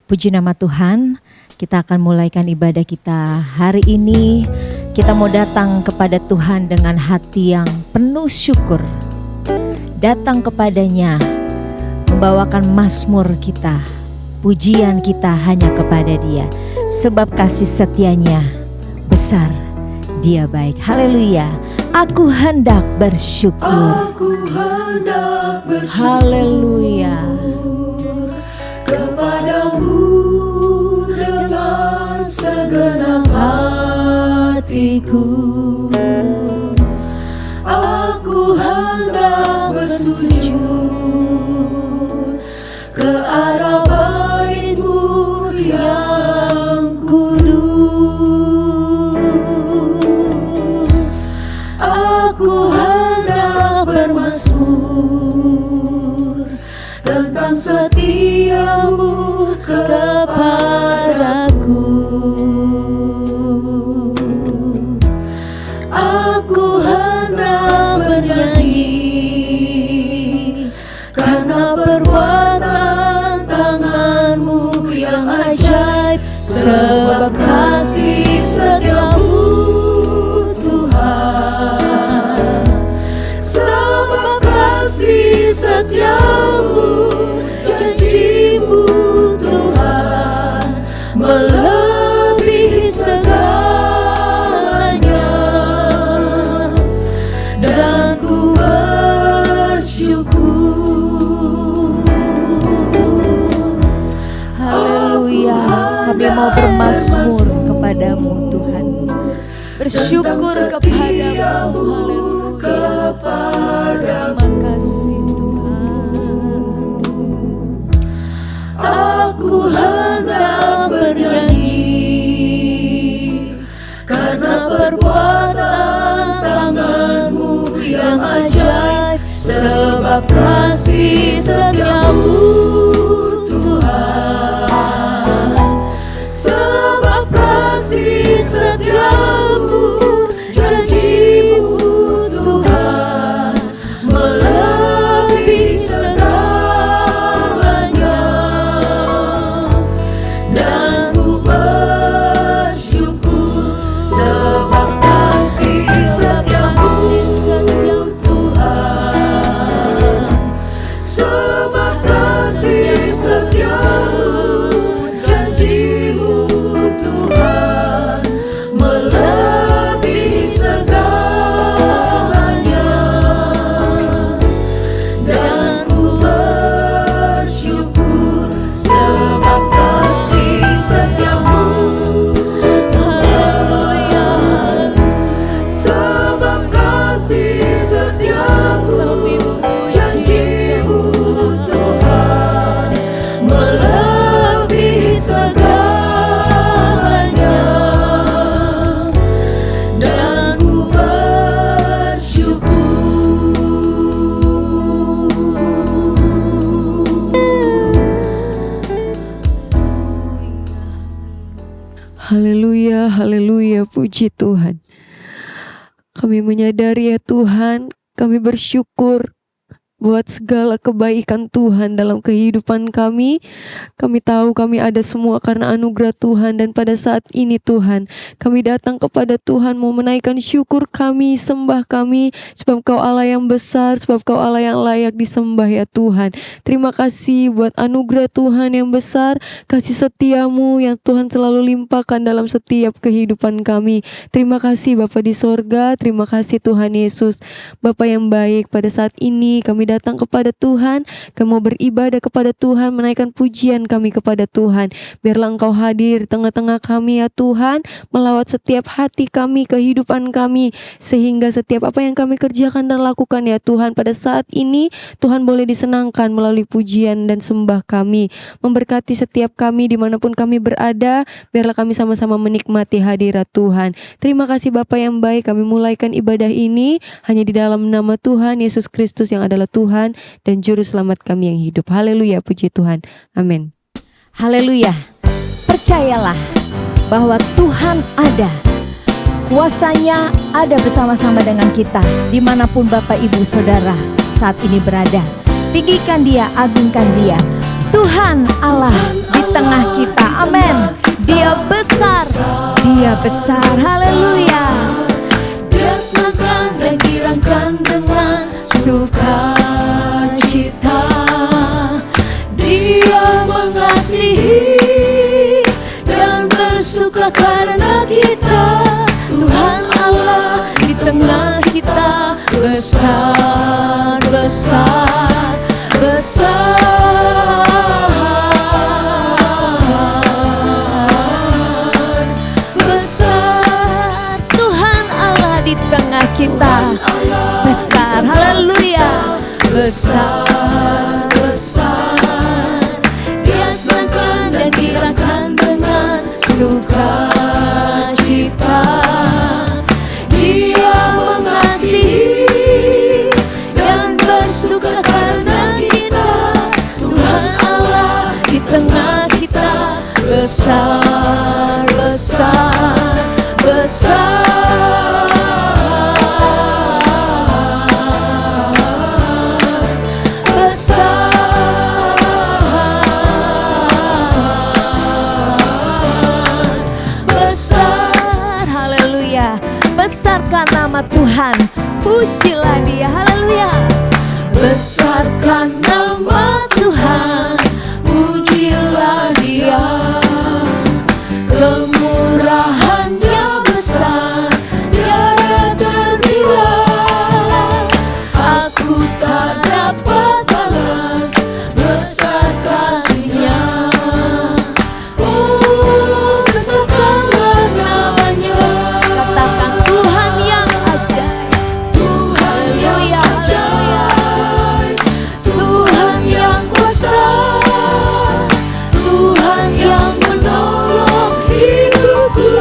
Puji nama Tuhan, kita akan mulaikan ibadah kita hari ini. Kita mau datang kepada Tuhan dengan hati yang penuh syukur. Datang kepadanya, membawakan mazmur kita, pujian kita hanya kepada Dia. Sebab kasih setianya besar, Dia baik. Haleluya. Aku hendak bersyukur. Aku hendak bersyukur. Haleluya. Kepadamu dengan segenap hatiku. Aku hendak bersujud ke arah bait-Mu yang kudus. Aku hendak bermazmur tentang setiamu kepadaku. Aku hendak bernyanyi karena perbuatan tangan-Mu yang ajaib. Sebab kasih setiamu Tuhan, sebab kasih setiamu, janji-Mu Tuhan melebihi segalanya. Dan ku bersyukur. Haleluya. Kami mau bermazmur kepadamu Tuhan, bersyukur kepadamu. Haleluya. Terima kasih Tuhan. Aku hendak bernyanyi karena perbuatan tangan-Mu yang ajaib. Sebab kasih setiamu Tuhan, sebab kasih setiamu, janji-Mu Tuhan melebihi segalanya. Dan ku bersyukur sebab kasih setiamu Tuhan, sebab kasih setiamu, janji-Mu Tuhan melebihi segalanya. Dan ku bersyukur sebab kasih setiamu. Haleluya. Sebab kasih setiamu, janji-Mu Tuhan melebihi segalanya. Dan ku bersyukur. Haleluya, haleluya, puji Tuhan. Kami menyadari ya Tuhan, kami bersyukur buat segala kebaikan Tuhan dalam kehidupan kami. Kami tahu kami ada semua karena anugerah Tuhan. Dan pada saat ini Tuhan, kami datang kepada Tuhan mau menaikkan syukur kami, sembah kami. Sebab Kau Allah yang besar, sebab Kau Allah yang layak disembah ya Tuhan. Terima kasih buat anugerah Tuhan yang besar, kasih setia-Mu yang Tuhan selalu limpahkan dalam setiap kehidupan kami. Terima kasih Bapa di sorga, terima kasih Tuhan Yesus. Bapa yang baik, pada saat ini kami datang kepada Tuhan, kami mau beribadah kepada Tuhan, menaikkan pujian kami kepada Tuhan. Biarlah Engkau hadir di tengah-tengah kami ya Tuhan, melawat setiap hati kami, kehidupan kami, sehingga setiap apa yang kami kerjakan dan lakukan ya Tuhan, pada saat ini Tuhan boleh disenangkan melalui pujian dan sembah kami. Memberkati setiap kami dimanapun kami berada, biarlah kami sama-sama menikmati hadirat Tuhan. Terima kasih Bapa yang baik, kami mulaikan ibadah ini hanya di dalam nama Tuhan Yesus Kristus yang adalah Tuhan dan Juru Selamat kami yang hidup. Haleluya, puji Tuhan. Amin. Haleluya. Percayalah bahwa Tuhan ada. Kuasanya ada bersama-sama dengan kita dimanapun Bapak Ibu Saudara saat ini berada. Tinggikan Dia, agungkan Dia. Tuhan Allah di tengah kita. besar. Haleluya. Dia senangkan dan girangkan dengan sukacita. Dia mengasihi dan bersuka karena kita. Tuhan Allah di tengah kita, besar, besar, besar, besar. Tuhan Allah di tengah kita, besar. Haleluya. Besar, besar. Dia senangkan dan girangkan dengan sukacita. Dia mengasihi dan bersuka karena kita. Tuhan Allah di tengah kita, besar, besar, besar. Besarkan nama Tuhan, pujilah Dia. Haleluya. Besarkan nama Tuhan, pujilah Dia. Kemurahan-Nya besar, tiada ternilai. Aku tak dapat balas besar kasih-Nya. Oh, besarkanlah namanya. Katakan Tuhan yang ajaib, Tuhan yang ajaib, Tuhan yang kuasa, Tuhan yang menolong hidupku.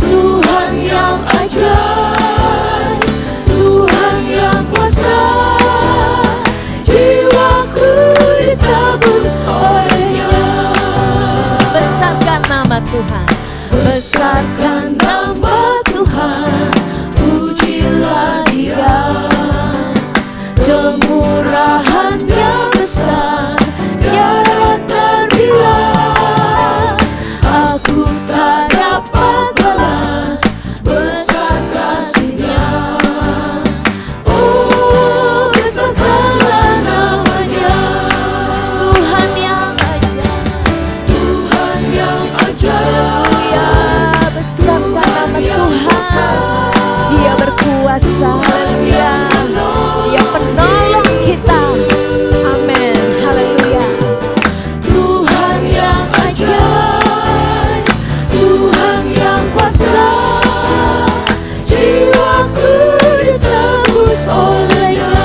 Tuhan yang ajaib, Tuhan yang kuasa, jiwaku ditebus oleh-Nya. besarkan nama Tuhan. Besarkan nama Tuhan, pujilah Dia. Kemurahan-Nya besar, tiada ternilai. Aku tak dapat balas besar kasih-Nya. Oh, besarkanlah namanya. Tuhan yang ajaib, Tuhan yang ajaib, besarkan nama Tuhan. Dia berkuasa. Haleluya. Dia penolong kita. Amin. Haleluya. Tuhan yang ajaib, Tuhan yang kuasa, jiwaku ditebus oleh-Nya.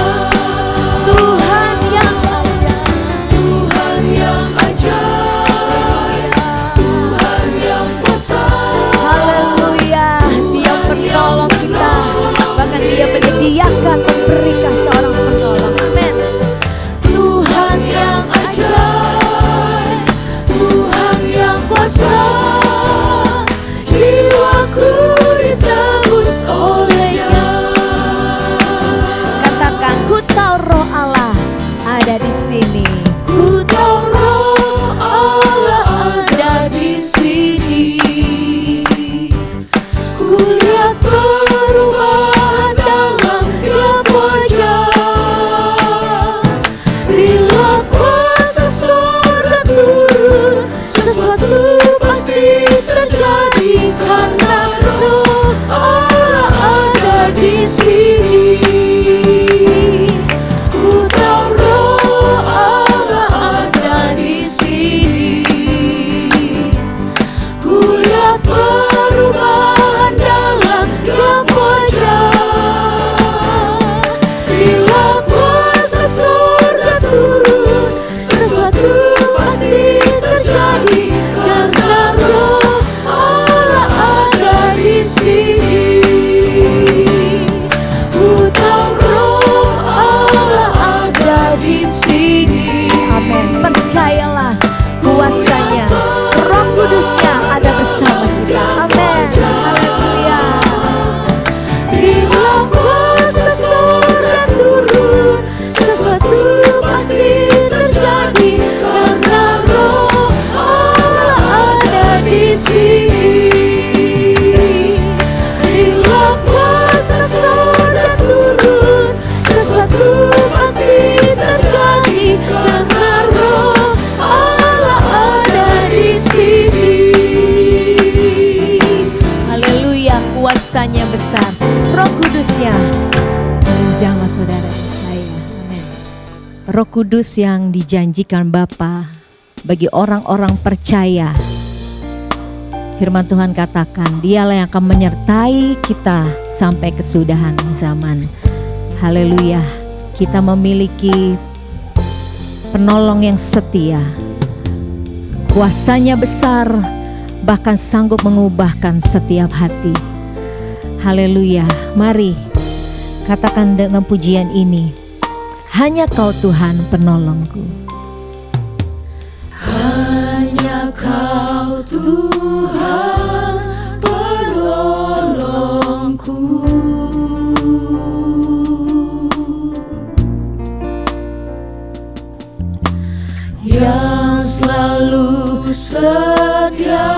Tuhan yang ajaib, Tuhan yang ajaib, Tuhan yang kuasa, haleluya. Dia penolong kita. Bahkan Dia menyediakan, memberikan seorang penolong. Amin. Tuhan yang ajaib, Tuhan yang kuasa, jiwaku ditebus oleh-Nya. Katakan, ku tahu Roh Allah ada di sini. Ku tahu Roh Allah ada di sini. Ku lihat perubahan dalam tiap wajah. Bila kuasa surga turun, sesuatu pasti terjadi karena Roh Allah ada di sini. Ku tahu Roh Allah ada di sini. Ku lihat perubahan dalam tiap wajah. Bila kuasa surga turun, sesuatu pasti terjadi karena Roh Allah ada di sini. Ku tahu Roh Allah ada di sini. Amin. Percayalah kuasanya, Roh Kudusnya ada bersama kita. Amin. Haleluya. Bila kuasa surga turun, sesuatu pasti terjadi karena Roh Allah Roh Kudus yang dijanjikan Bapa bagi orang-orang percaya. Firman Tuhan katakan, Dialah yang akan menyertai kita sampai kesudahan zaman. Haleluya. Kita memiliki penolong yang setia. Kuasanya besar, bahkan sanggup mengubahkan setiap hati. Haleluya. Mari katakan dengan pujian ini, hanya Kau Tuhan penolongku. Hanya Kau Tuhan penolongku. Yang selalu setia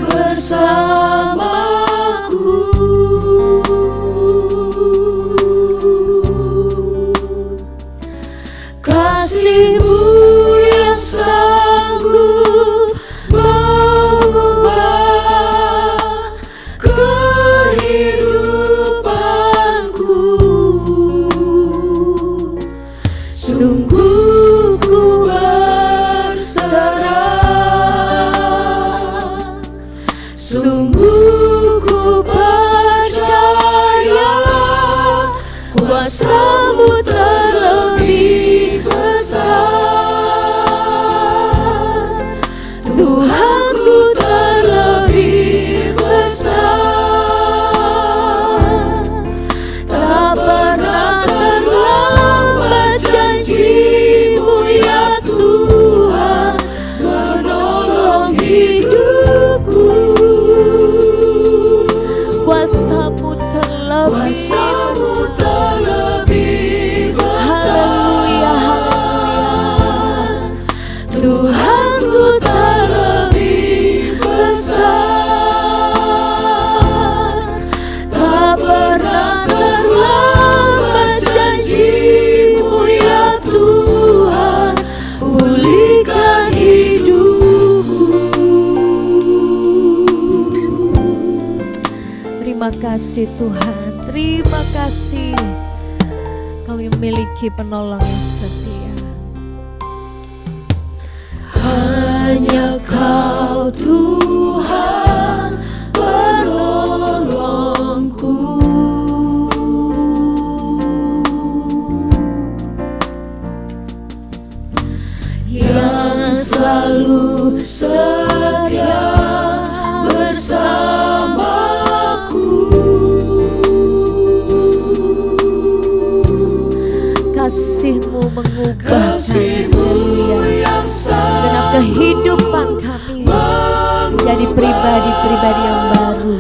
bersamaku. Kasih-Mu yang sanggup mengubah kehidupanku. Sungguh ku berserah, sungguh ku percaya kuasa-Mu terlebih besar. Tuhanku terlebih besar. Tak pernah terlambat janji-Mu ya Tuhan menolong hidupku. Kuasa-Mu terlebih Haleluya, haleluya. Tuhanku terlebih besar. Tak pernah terlambat janji-Mu ya Tuhan, pulihkan hidupku. Terima kasih Tuhan, terima kasih. Kami memiliki penolong yang setia. Hanya Kau Tuhan penolongku. Yang selalu setia bersamaku. Kasih-Mu mengubah Kasih-Mu yang segenap kehidupan kami jadi pribadi-pribadi yang baru,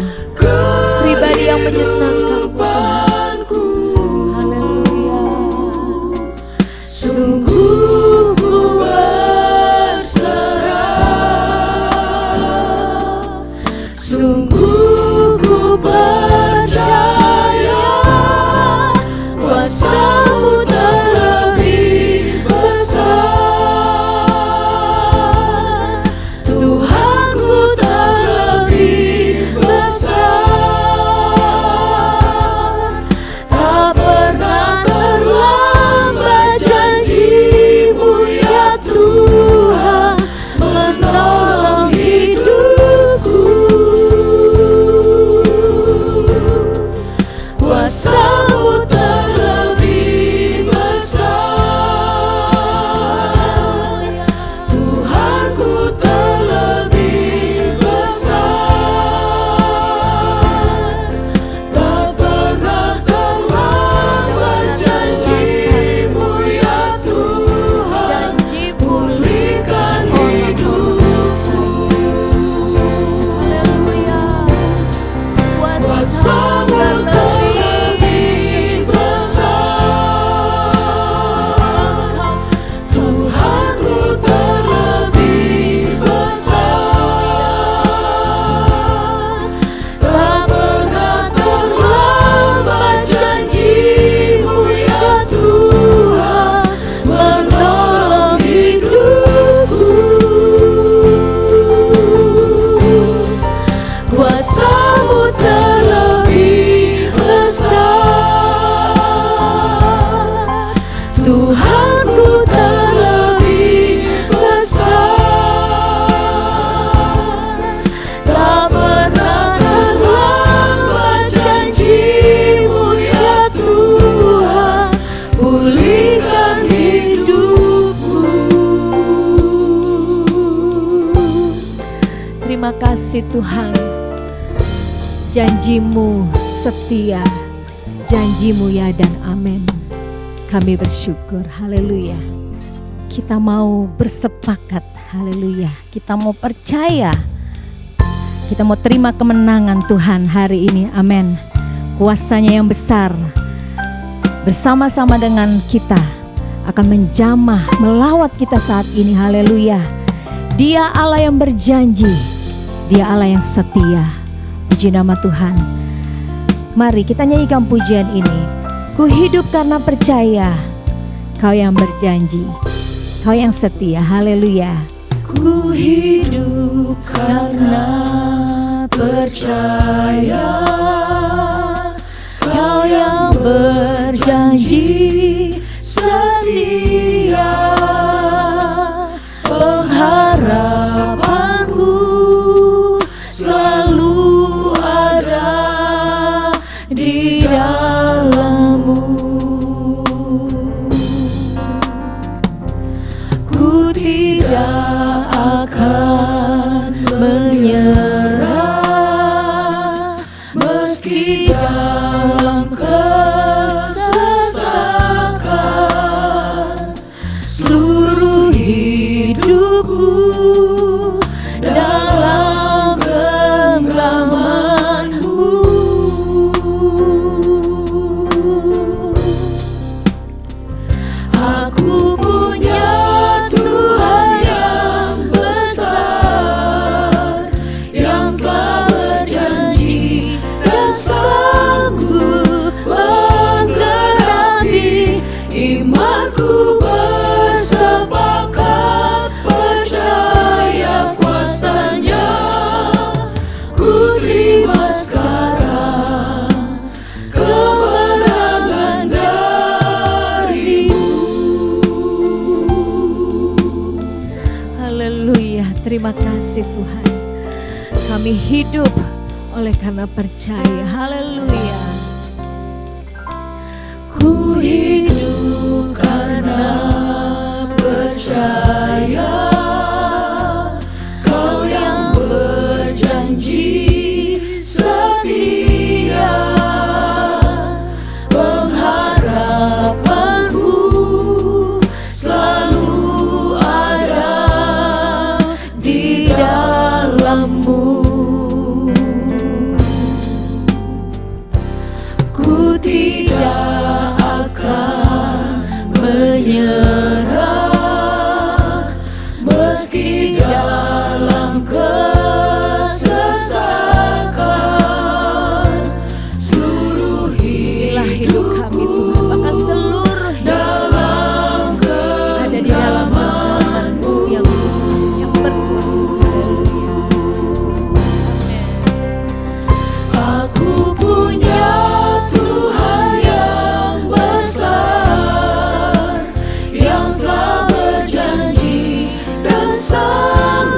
pribadi yang menyenangkan kehidupanku. Haleluya. Sungguh ku berserah, sungguh ku percaya kuasa-Mu terlebih besar. Tuhanku terlebih besar. Terima kasih Tuhan. Janjimu setia, janjimu ya dan amin. Kami bersyukur, haleluya. Kita mau bersepakat, haleluya. Kita mau percaya, kita mau terima kemenangan Tuhan hari ini, amin. Kuasanya yang besar bersama-sama dengan kita akan menjamah melawat kita saat ini, haleluya. Dia Allah yang berjanji, Dia Allah yang setia. Puji nama Tuhan. Mari kita nyanyikan pujian ini. Ku hidup karena percaya, Kau yang berjanji, Kau yang setia, haleluya. Ku hidup karena percaya, Kau yang berjanji setia. Pengharapanku selalu ada di dalam-Mu. Ku tidak akan menyerah meski dalam kesesakan. Seluruh hidupku dalam genggaman-Mu. Aku punya Tuhan yang besar, yang telah berjanji dan sanggup menggenapi imanku. Bersepakat percaya kuasanya, ku terima sekarang kemenangan dari-Mu. Haleluya, terima kasih Tuhan. Kami hidup oleh karena percaya, haleluya. Ku hidup karena percaya, Kau yang berjanji setia. Pengharapanku selalu ada di dalam-Mu. Ku tidak akan menyerah meski dalam kesesakan. Seluruh hidup kami Tuhan, bahkan seluruh dalam Ada di dalam genggaman-Mu yang berkuasa, haleluya. Aku punya Tuhan yang besar, yang telah berjanji dan sanggup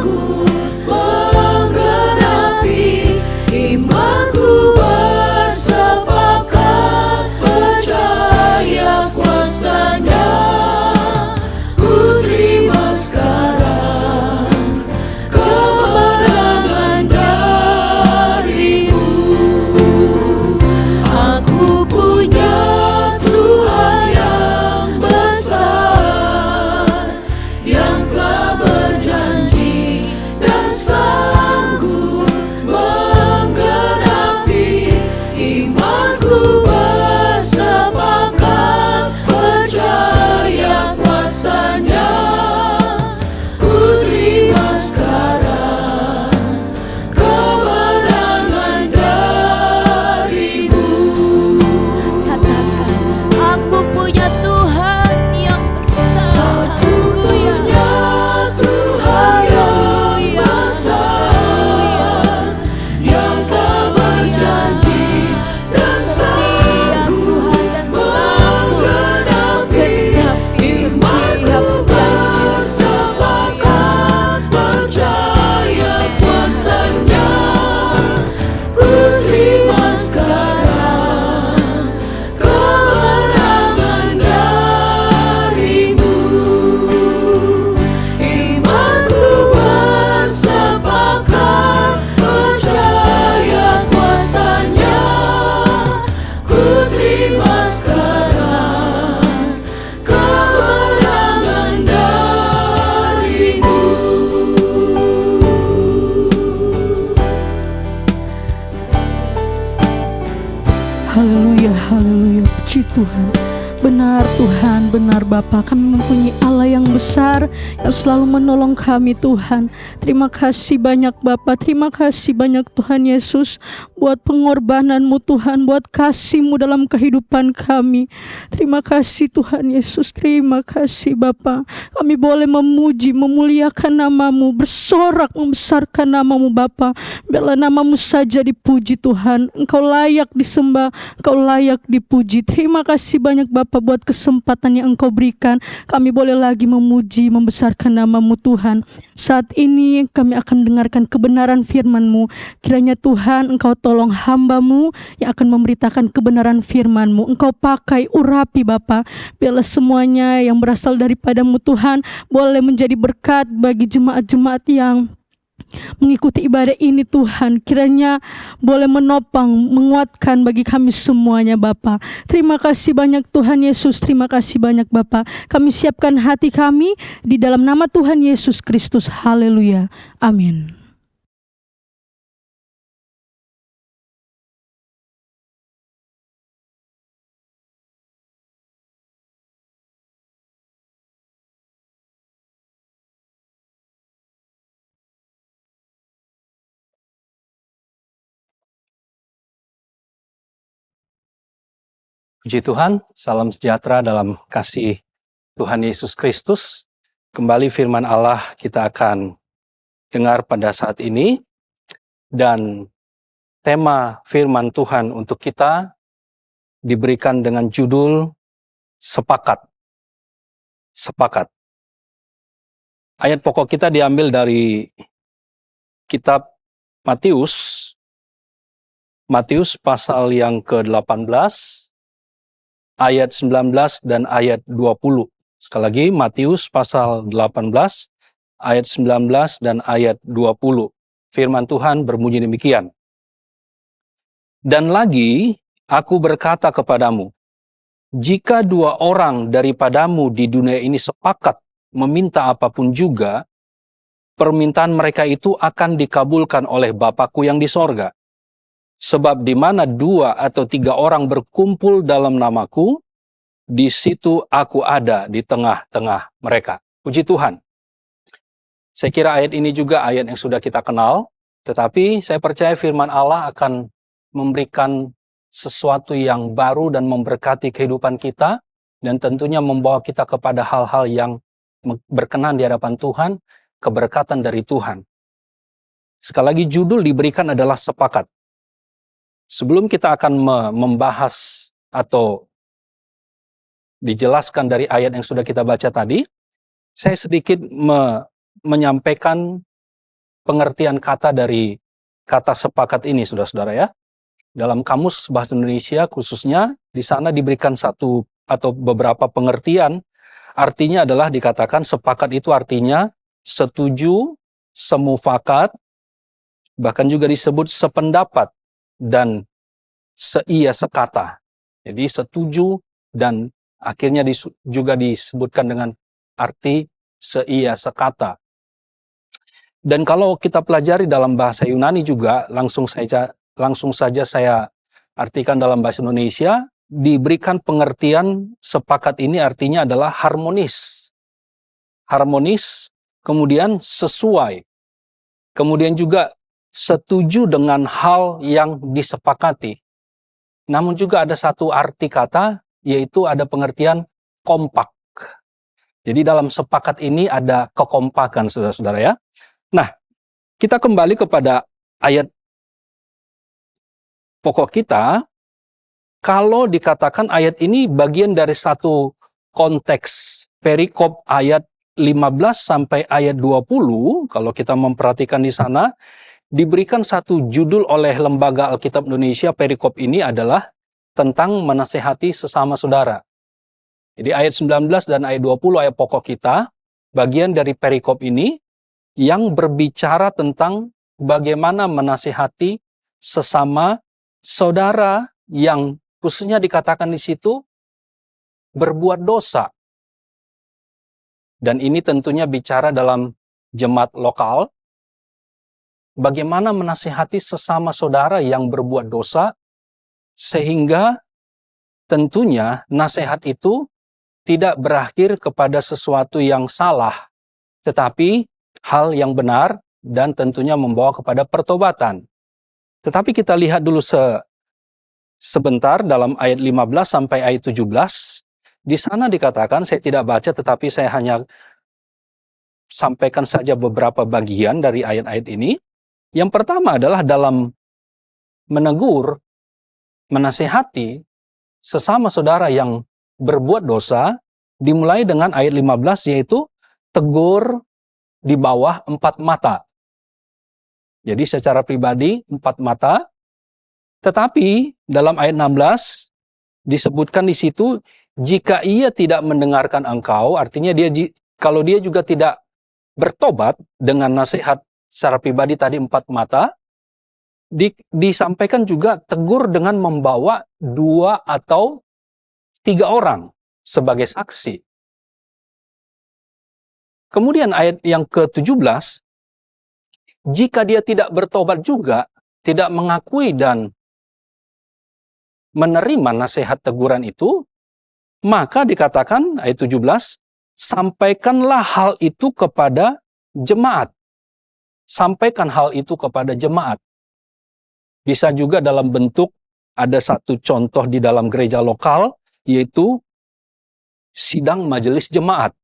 Haleluya, puji Tuhan. Benar Tuhan, benar Bapa, kami mempunyai Allah yang besar yang selalu menolong kami Tuhan. Terima kasih banyak Bapa, terima kasih banyak Tuhan Yesus buat pengorbanan-Mu Tuhan, buat kasih-Mu dalam kehidupan kami. Terima kasih Tuhan Yesus, terima kasih Bapa. Kami boleh memuji, memuliakan nama-Mu, bersorak membesarkan nama-Mu Bapa. Biarlah nama-Mu saja dipuji Tuhan. Engkau layak disembah, Engkau layak dipuji. Terima kasih banyak Bapa buat kesempatan yang Engkau berikan. Kami boleh lagi memuji, membesarkan nama-Mu Tuhan. Saat ini kami akan mendengarkan kebenaran firman-Mu. Kiranya Tuhan Engkau tolong hamba-Mu yang akan memberitakan kebenaran firman-Mu. Engkau pakai urapi Bapa. Biarlah semuanya yang berasal daripada-Mu Tuhan boleh menjadi berkat bagi jemaat-jemaat yang mengikuti ibadah ini Tuhan. Kiranya boleh menopang, menguatkan bagi kami semuanya Bapa. Terima kasih banyak Tuhan Yesus, terima kasih banyak Bapa. Kami siapkan hati kami di dalam nama Tuhan Yesus Kristus. Haleluya, amin. Puji Tuhan, salam sejahtera dalam kasih Tuhan Yesus Kristus. Kembali firman Allah kita akan dengar pada saat ini. Dan tema firman Tuhan untuk kita diberikan dengan judul Sepakat. Sepakat. Ayat pokok kita diambil dari kitab Matius pasal yang ke-18, ayat 19 dan ayat 20. Sekali lagi, Matius pasal 18, ayat 19 dan ayat 20. Firman Tuhan berbunyi demikian. Dan lagi, aku berkata kepadamu, jika 2 orang daripadamu di dunia ini sepakat meminta apapun juga, permintaan mereka itu akan dikabulkan oleh Bapa-Ku yang di sorga. Sebab di mana 2 atau 3 orang berkumpul dalam namaku, di situ aku ada di tengah-tengah mereka. Puji Tuhan. Saya kira ayat ini juga ayat yang sudah kita kenal, tetapi saya percaya firman Allah akan memberikan sesuatu yang baru dan memberkati kehidupan kita, dan tentunya membawa kita kepada hal-hal yang berkenan di hadapan Tuhan, keberkatan dari Tuhan. Sekali lagi judul diberikan adalah sepakat. Sebelum kita akan membahas atau dijelaskan dari ayat yang sudah kita baca tadi, saya sedikit menyampaikan pengertian kata dari kata sepakat ini, saudara-saudara ya. Dalam kamus bahasa Indonesia khususnya, di sana diberikan satu atau beberapa pengertian. Artinya adalah dikatakan sepakat itu artinya setuju, semufakat, bahkan juga disebut sependapat, dan seia sekata. Jadi setuju dan akhirnya juga disebutkan dengan arti seia sekata. Dan kalau kita pelajari dalam bahasa Yunani juga, langsung saja saya artikan dalam bahasa Indonesia, diberikan pengertian sepakat ini artinya adalah harmonis. Harmonis, kemudian sesuai. Kemudian juga setuju dengan hal yang disepakati. Namun juga ada satu arti kata, yaitu ada pengertian kompak. Jadi dalam sepakat ini ada kekompakan, saudara-saudara ya. Nah, kita kembali kepada ayat pokok kita. Kalau dikatakan ayat ini bagian dari satu konteks perikop ayat 15 sampai ayat 20, kalau kita memperhatikan di sana, diberikan satu judul oleh Lembaga Alkitab Indonesia, perikop ini adalah tentang menasehati sesama saudara. Jadi ayat 19 dan ayat 20 ayat pokok kita, bagian dari perikop ini yang berbicara tentang bagaimana menasehati sesama saudara yang khususnya dikatakan di situ berbuat dosa. Dan ini tentunya bicara dalam jemaat lokal, bagaimana menasihati sesama saudara yang berbuat dosa, sehingga tentunya nasihat itu tidak berakhir kepada sesuatu yang salah, tetapi hal yang benar dan tentunya membawa kepada pertobatan. Tetapi kita lihat dulu sebentar dalam ayat 15 sampai ayat 17. Di sana dikatakan, saya tidak baca tetapi saya hanya sampaikan saja beberapa bagian dari ayat-ayat ini. Yang pertama adalah dalam menegur, menasehati sesama saudara yang berbuat dosa, dimulai dengan ayat 15 yaitu tegur di bawah 4 mata. Jadi secara pribadi 4 mata, tetapi dalam ayat 16 disebutkan di situ, jika ia tidak mendengarkan engkau, artinya kalau dia juga tidak bertobat dengan nasihat secara pribadi tadi 4 mata, disampaikan juga tegur dengan membawa 2 atau 3 orang sebagai saksi. Kemudian ayat yang ke-17, jika dia tidak bertobat juga, tidak mengakui dan menerima nasihat teguran itu, maka dikatakan ayat 17, sampaikanlah hal itu kepada jemaat. Sampaikan hal itu kepada jemaat. Bisa juga dalam bentuk, ada satu contoh di dalam gereja lokal, yaitu sidang majelis jemaat.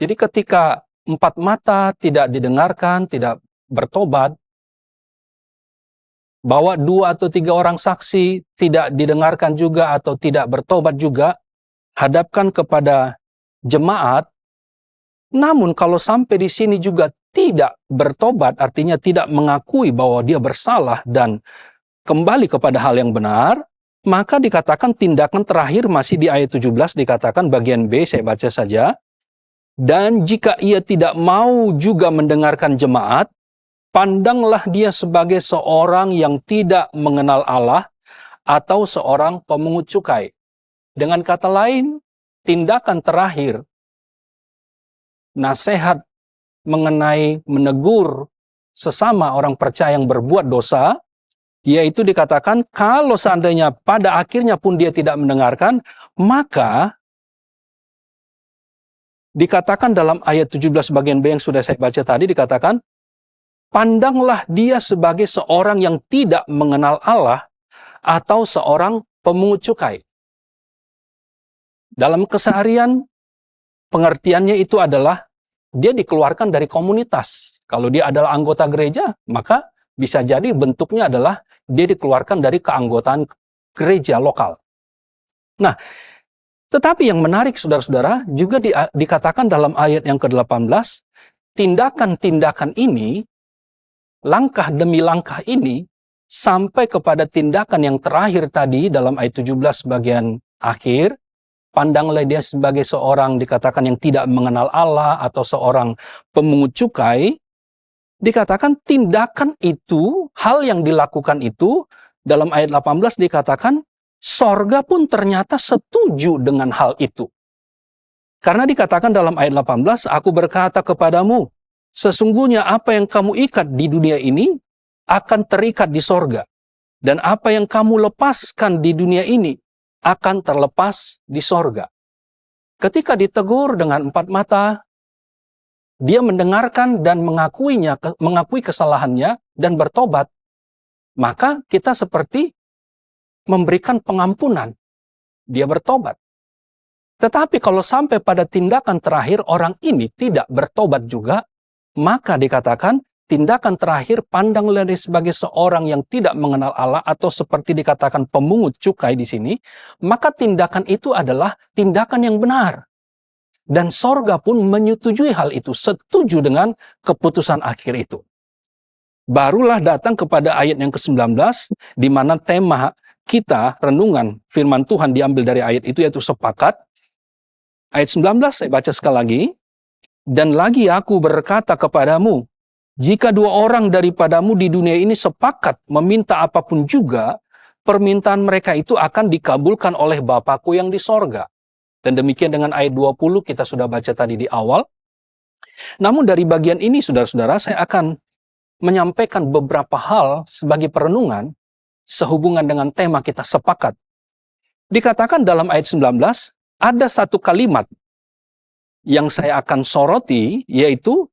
Jadi ketika 4 mata tidak didengarkan, tidak bertobat, bahwa 2 atau 3 orang saksi tidak didengarkan juga atau tidak bertobat juga, hadapkan kepada jemaat. Namun kalau sampai di sini juga tidak bertobat, artinya tidak mengakui bahwa dia bersalah dan kembali kepada hal yang benar, maka dikatakan tindakan terakhir masih di ayat 17, dikatakan bagian B, saya baca saja. Dan jika ia tidak mau juga mendengarkan jemaat, pandanglah dia sebagai seorang yang tidak mengenal Allah atau seorang pemungut cukai. Dengan kata lain, tindakan terakhir, nasihat mengenai menegur sesama orang percaya yang berbuat dosa, yaitu dikatakan kalau seandainya pada akhirnya pun dia tidak mendengarkan, maka dikatakan dalam ayat 17 bagian B yang sudah saya baca tadi, dikatakan, pandanglah dia sebagai seorang yang tidak mengenal Allah atau seorang pemungut cukai. Dalam keseharian, pengertiannya itu adalah dia dikeluarkan dari komunitas. Kalau dia adalah anggota gereja, maka bisa jadi bentuknya adalah dia dikeluarkan dari keanggotaan gereja lokal. Nah, tetapi yang menarik saudara-saudara, juga dikatakan dalam ayat yang ke-18, tindakan-tindakan ini, langkah demi langkah ini, sampai kepada tindakan yang terakhir tadi dalam ayat 17 bagian akhir, pandanglah dia sebagai seorang dikatakan yang tidak mengenal Allah atau seorang pemungut cukai, dikatakan tindakan itu, hal yang dilakukan itu, dalam ayat 18 dikatakan, sorga pun ternyata setuju dengan hal itu. Karena dikatakan dalam ayat 18, aku berkata kepadamu, sesungguhnya apa yang kamu ikat di dunia ini akan terikat di sorga. Dan apa yang kamu lepaskan di dunia ini akan terlepas di sorga. Ketika ditegur dengan 4 mata, dia mendengarkan dan mengakui kesalahannya dan bertobat. Maka kita seperti memberikan pengampunan. Dia bertobat. Tetapi kalau sampai pada tindakan terakhir orang ini tidak bertobat juga, maka dikatakan tindakan terakhir pandanglah dia sebagai seorang yang tidak mengenal Allah atau seperti dikatakan pemungut cukai di sini, maka tindakan itu adalah tindakan yang benar. Dan sorga pun menyetujui hal itu, setuju dengan keputusan akhir itu. Barulah datang kepada ayat yang ke-19, di mana tema kita, renungan firman Tuhan diambil dari ayat itu, yaitu sepakat. Ayat 19 saya baca sekali lagi. Dan lagi aku berkata kepadamu, jika 2 orang daripadamu di dunia ini sepakat meminta apapun juga, permintaan mereka itu akan dikabulkan oleh Bapakku yang di sorga. Dan demikian dengan ayat 20 kita sudah baca tadi di awal. Namun dari bagian ini saudara-saudara, saya akan menyampaikan beberapa hal sebagai perenungan sehubungan dengan tema kita sepakat dikatakan dalam ayat 19, ada satu kalimat yang saya akan soroti, yaitu,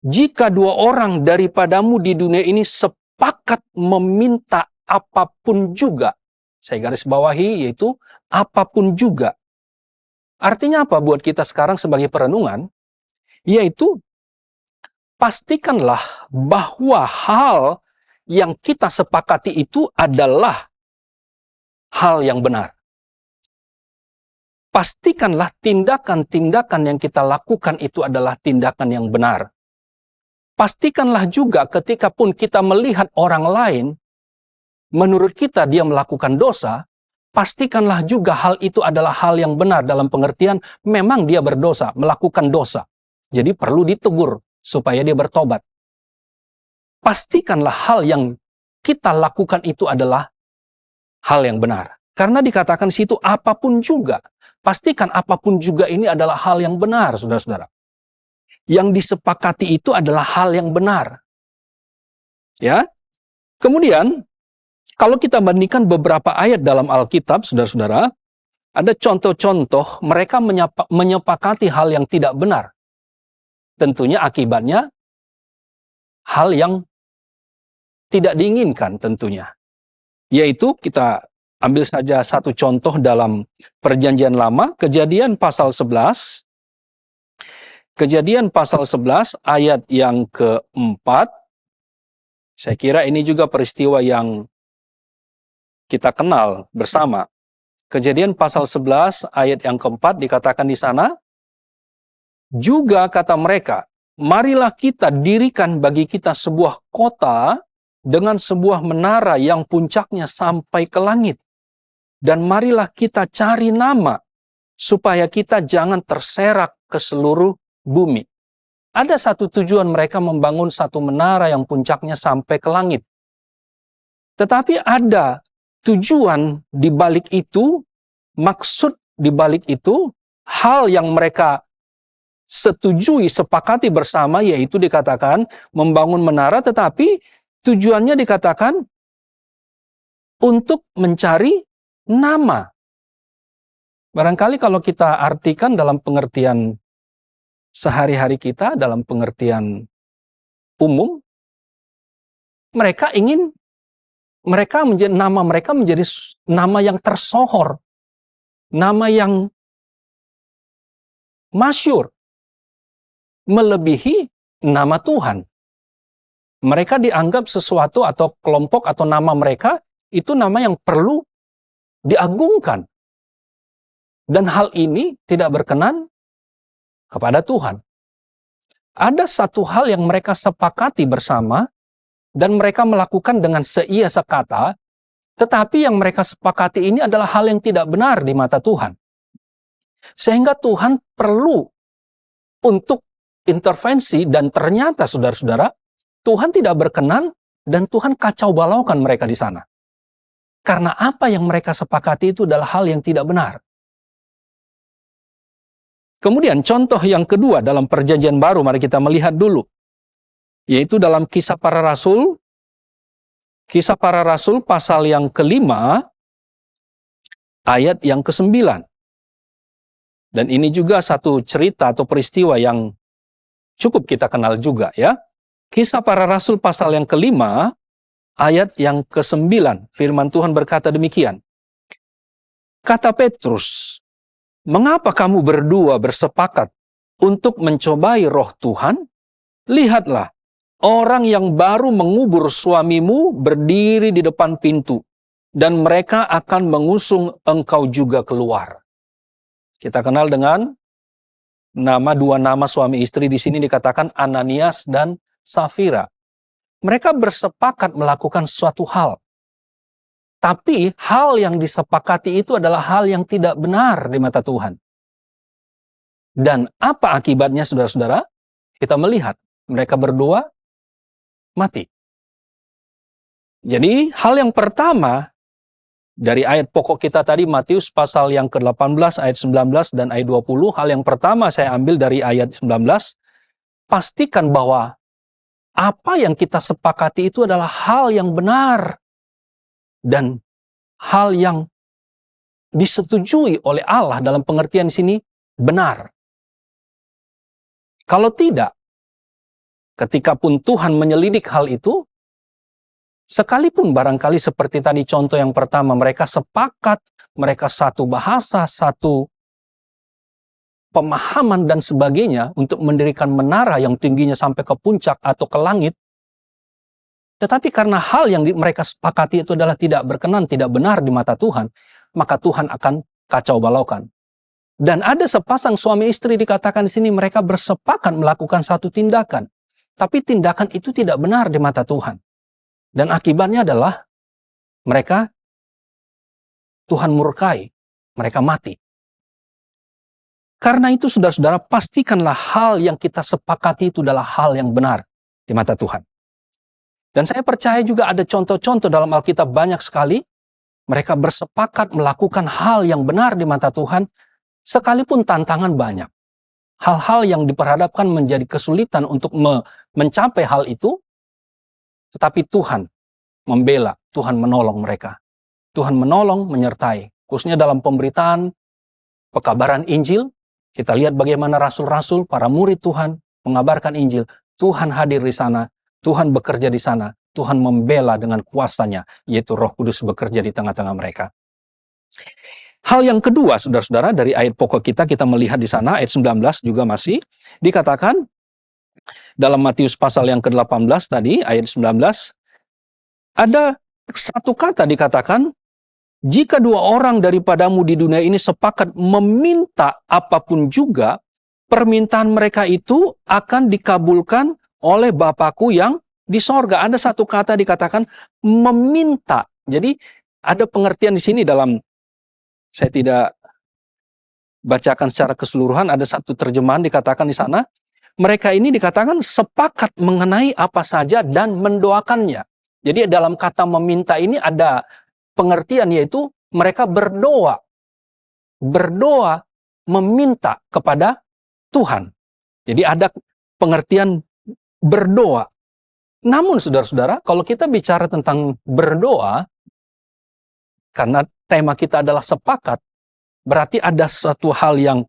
jika dua orang daripadamu di dunia ini sepakat meminta apapun juga. Saya garis bawahi, yaitu apapun juga. Artinya apa buat kita sekarang sebagai perenungan? Yaitu, pastikanlah bahwa hal yang kita sepakati itu adalah hal yang benar. Pastikanlah tindakan-tindakan yang kita lakukan itu adalah tindakan yang benar. Pastikanlah juga ketika pun kita melihat orang lain, menurut kita dia melakukan dosa, pastikanlah juga hal itu adalah hal yang benar dalam pengertian memang dia berdosa, melakukan dosa. Jadi perlu ditegur supaya dia bertobat. Pastikanlah hal yang kita lakukan itu adalah hal yang benar. Karena dikatakan di situ apapun juga. Pastikan apapun juga ini adalah hal yang benar, saudara-saudara. Yang disepakati itu adalah hal yang benar. Ya. Kemudian, kalau kita bandingkan beberapa ayat dalam Alkitab, saudara-saudara, ada contoh-contoh mereka menyepakati hal yang tidak benar. Tentunya akibatnya hal yang tidak diinginkan tentunya. Yaitu kita ambil saja satu contoh dalam Perjanjian Lama, Kejadian pasal 11. Kejadian pasal 11 ayat yang keempat. Saya kira ini juga peristiwa yang kita kenal bersama. Kejadian pasal 11 ayat yang keempat dikatakan di sana, juga kata mereka, marilah kita dirikan bagi kita sebuah kota dengan sebuah menara yang puncaknya sampai ke langit. Dan marilah kita cari nama, supaya kita jangan terserak ke seluruh bumi. Ada satu tujuan mereka membangun satu menara yang puncaknya sampai ke langit. Tetapi ada tujuan di balik itu, maksud di balik itu, hal yang mereka setujui, sepakati bersama, yaitu dikatakan membangun menara, tetapi tujuannya dikatakan untuk mencari nama. Barangkali kalau kita artikan dalam pengertian sehari-hari kita, dalam pengertian umum, mereka nama mereka menjadi nama yang tersohor, nama yang masyhur, melebihi nama Tuhan. Mereka dianggap sesuatu atau kelompok atau nama mereka itu nama yang perlu diagungkan. Dan hal ini tidak berkenan kepada Tuhan. Ada satu hal yang mereka sepakati bersama dan mereka melakukan dengan seia sekata, tetapi yang mereka sepakati ini adalah hal yang tidak benar di mata Tuhan. Sehingga Tuhan perlu untuk intervensi dan ternyata saudara-saudara, Tuhan tidak berkenan dan Tuhan kacau balaukan mereka di sana. Karena apa yang mereka sepakati itu adalah hal yang tidak benar. Kemudian contoh yang kedua dalam Perjanjian Baru, mari kita melihat dulu. Yaitu dalam Kisah Para Rasul. Kisah Para Rasul pasal yang ke-5, ayat yang ke-9. Dan ini juga satu cerita atau peristiwa yang cukup kita kenal juga ya. Kisah Para Rasul pasal yang ke-5, ayat yang ke-9. Firman Tuhan berkata demikian. Kata Petrus, mengapa kamu berdua bersepakat untuk mencobai roh Tuhan? Lihatlah, orang yang baru mengubur suamimu berdiri di depan pintu, dan mereka akan mengusung engkau juga keluar. Kita kenal dengan dua nama suami istri di sini dikatakan Ananias dan Safira. Mereka bersepakat melakukan suatu hal. Tapi hal yang disepakati itu adalah hal yang tidak benar di mata Tuhan. Dan apa akibatnya saudara-saudara? Kita melihat mereka berdua mati. Jadi hal yang pertama dari ayat pokok kita tadi Matius pasal yang ke-18 ayat 19 dan ayat 20, hal yang pertama saya ambil dari ayat 19, pastikan bahwa apa yang kita sepakati itu adalah hal yang benar. dan hal yang disetujui oleh Allah dalam pengertian sini benar. Kalau tidak, ketika pun Tuhan menyelidik hal itu, sekalipun barangkali seperti tadi contoh yang pertama, mereka sepakat, mereka satu bahasa, satu pemahaman dan sebagainya untuk mendirikan menara yang tingginya sampai ke puncak atau ke langit, tetapi karena hal yang mereka sepakati itu adalah tidak berkenan, tidak benar di mata Tuhan, maka Tuhan akan kacau balaukan. Dan ada sepasang suami istri dikatakan di sini mereka bersepakat melakukan satu tindakan, tapi tindakan itu tidak benar di mata Tuhan. Dan akibatnya adalah mereka, Tuhan murkai, mereka mati. Karena itu saudara-saudara, pastikanlah hal yang kita sepakati itu adalah hal yang benar di mata Tuhan. Dan saya percaya juga ada contoh-contoh dalam Alkitab banyak sekali, mereka bersepakat melakukan hal yang benar di mata Tuhan, sekalipun tantangan banyak. Hal-hal yang diperhadapkan menjadi kesulitan untuk mencapai hal itu, tetapi Tuhan membela, Tuhan menolong mereka. Tuhan menolong, menyertai. Khususnya dalam pemberitaan, pekabaran Injil, kita lihat bagaimana rasul-rasul, para murid Tuhan, mengabarkan Injil. Tuhan hadir di sana, Tuhan bekerja di sana, Tuhan membela dengan kuasanya, yaitu Roh Kudus bekerja di tengah-tengah mereka. Hal yang kedua, saudara-saudara, dari ayat pokok kita melihat di sana, ayat 19 juga masih, dikatakan, dalam Matius pasal yang ke-18 tadi, ayat 19, ada satu kata dikatakan, jika dua orang daripadamu di dunia ini sepakat meminta apapun juga, permintaan mereka itu akan dikabulkan oleh Bapakku yang di sorga. Ada satu kata dikatakan meminta. Jadi ada pengertian di sini dalam, saya tidak bacakan secara keseluruhan, ada satu terjemahan dikatakan di sana, mereka ini dikatakan sepakat mengenai apa saja dan mendoakannya. Jadi dalam kata meminta ini ada pengertian, yaitu mereka berdoa. Berdoa meminta kepada Tuhan. Jadi ada pengertian berdoa. Namun saudara-saudara, kalau kita bicara tentang berdoa, karena tema kita adalah sepakat, berarti ada satu hal yang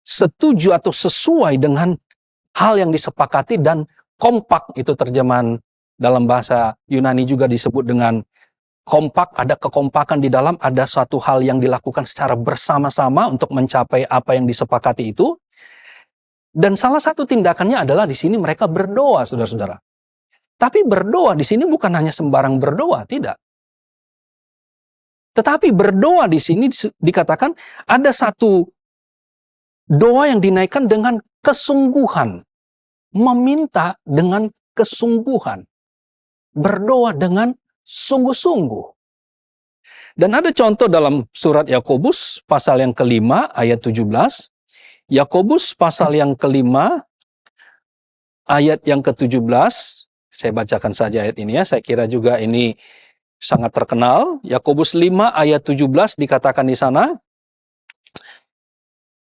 setuju atau sesuai dengan hal yang disepakati dan kompak, itu terjemahan dalam bahasa Yunani juga disebut dengan kompak, ada kekompakan di dalam, ada suatu hal yang dilakukan secara bersama-sama untuk mencapai apa yang disepakati itu. Dan salah satu tindakannya adalah di sini mereka berdoa, saudara-saudara. Tapi berdoa di sini bukan hanya sembarang berdoa, tidak. Tetapi berdoa di sini dikatakan ada satu doa yang dinaikkan dengan kesungguhan. Meminta dengan kesungguhan. Berdoa dengan sungguh-sungguh. Dan ada contoh dalam surat Yakobus pasal yang kelima ayat 17. Yakobus pasal yang kelima ayat yang ke-17. Saya bacakan saja ayat ini ya. Saya kira juga ini sangat terkenal. Yakobus 5 ayat 17 dikatakan di sana,